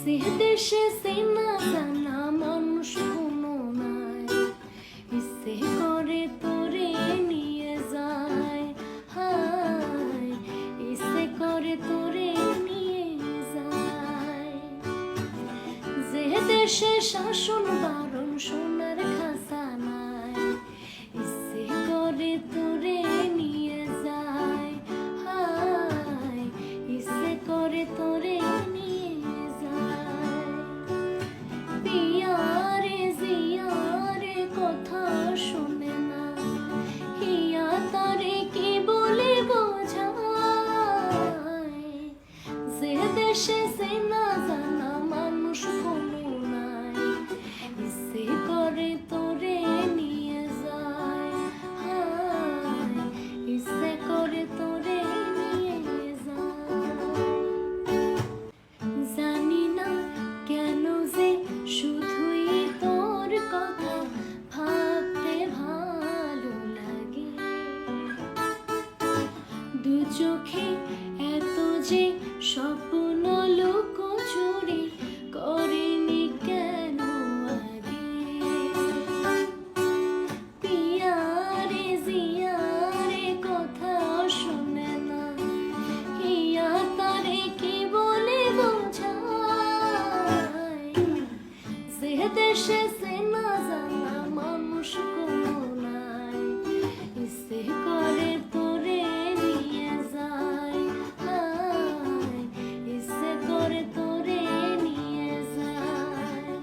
যে দেশে চেনা জানা মানুষ কোনো নাই, ইচ্ছে করে তোরে নিয়ে যায়, হায় ইচ্ছে করে তোরে নিয়ে যায়। যে দেশে শাসন বারণ সোনার খাসা নাই, ইচ্ছে করে তোরে নিয়ে যায়, হায় ইচ্ছে করে তোরে নিয়ে যায়। পিয়ারে জিয়ারে কথা শুনে না, হিয়া তারে কি বলে বোঝায়। যে দেশে চেনা জানা মানুষ কোনো নাই, ইচ্ছে করে তোরে নিয়ে যায়, হায় ইচ্ছে করে তোরে নিয়ে যায়। জানি না কেন যে শুধুই তোর কথা ভাবতে ভালো লাগে, দু চোখে এত যে স্বপ্ন লুকোচুরি করেনি কেন আগে। পিয়ারে জিয়ারে কথা শুনে না, হিয়া তারে কি বলে বোঝায়। যে দেশে চেনা জানা মানুষ কোনো নাই, ইচ্ছে করে তোরে নিয়ে যায়, হায় ইচ্ছে করে তোরে নিয়ে যায়।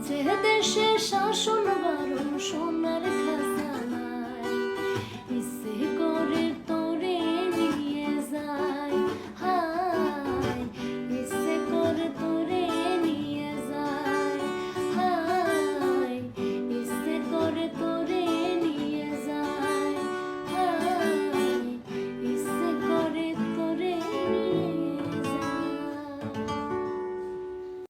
যে দেশে শাসন বারণ